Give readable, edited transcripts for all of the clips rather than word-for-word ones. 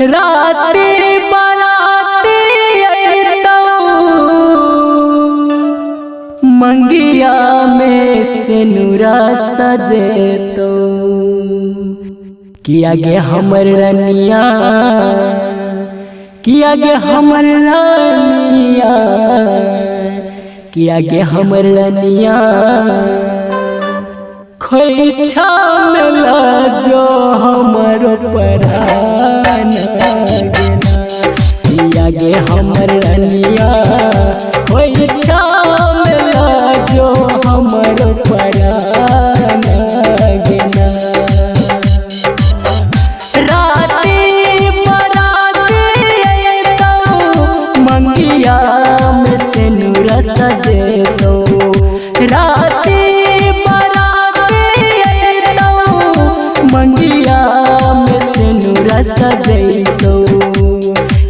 राती बराती अइतौ मंगिया में सिनुरा सजेतौ किया गे हमर रनिया किया गे हमर रनिया किया गे हमर रनिया खोइछा मिला जो हमर परान गेना किया गे हमर रनिया खोइछा मिला जो हमर परान गेना राती बराती अइतौ मंगिया में सिनुरा सजेतौ राती मंगिया में सिनुरा सजैतौ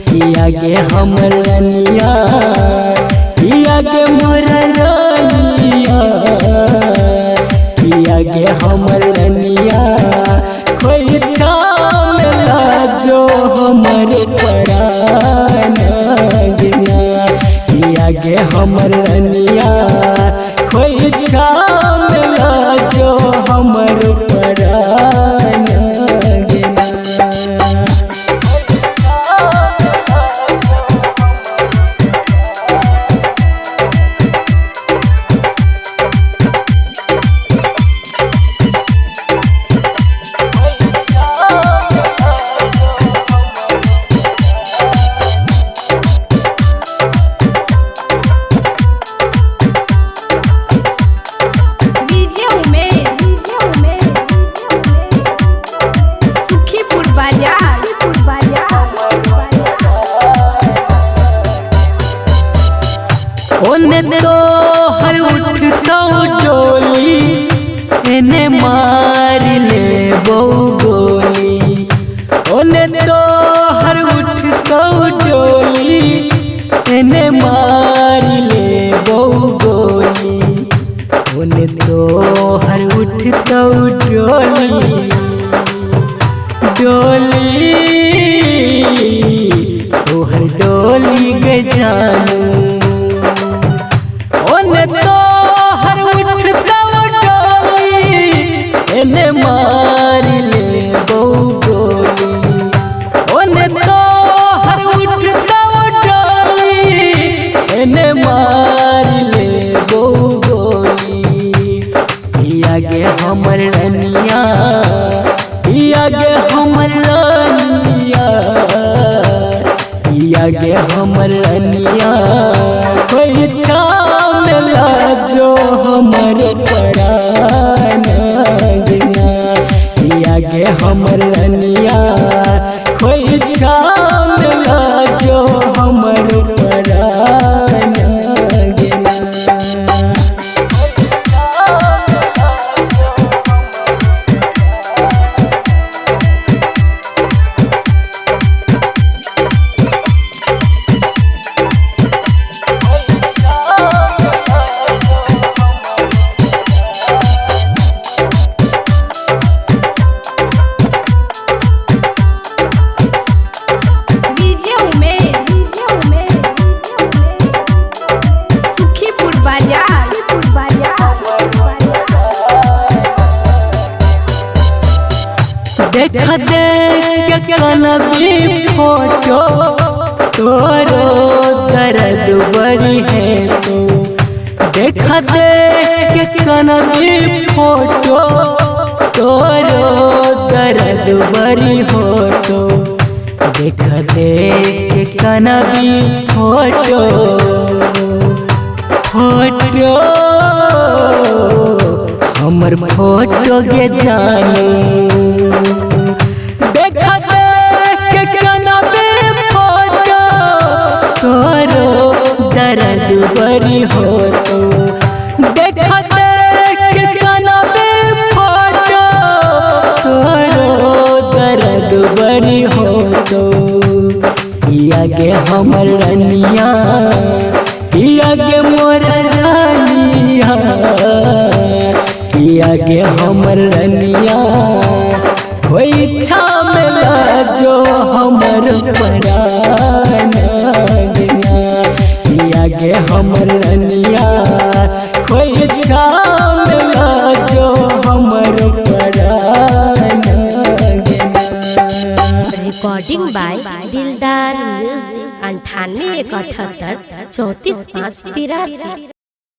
किया गे हमर रनिया किया गे मोर रनिया किया गे हमर रनिया खोइछा मिला जो हमर परान गेना किया गे हमर रनिया खोइछा मिला जो हमर परान गेना। ओने तो हर उठतौ डोली एने मार ले बहु गोली ओने तो हर उठतौ डोली एने मार ले बहु गोली ओने तो हर उठतौ डोली डोली तोहर डोली गे जानू तो हर उठतौ डोली एने मार ले बहु गोली ओने तो हर उठतौ डोली एने मार ले बहु गोली किया गे हमर रनिया किया गे हमर रनिया किया गे हमर रनिया खोइछा मिला जो हमर परान गेना किया गे हमर रनिया खोइछा मिला जो हमर परान गेना। देखा देख के कनवी फोटो तोरो दर्द बड़ी है तो देखा देख के कनवी फोटो तोरो दर्द बड़ी हो तो देखा देख के कनवी फोटो फोटो हमर फोटो गे जानू देखा देख के कनवी फोटो तोरो दर्द बड़ी हो तो देखा देख के कनवी फोटो तोरो दर्द बड़ी हो तो किया गे हमर रनिया किया गे मोर रनिया किया गे हमर रनिया खोइछा मिला जो हमर परान गना आगे हमर रनिया खोई छामला जो हमर परान गना। रिकॉर्डिंग बाय दिलदार म्यूजिक 98 178 34 5 83।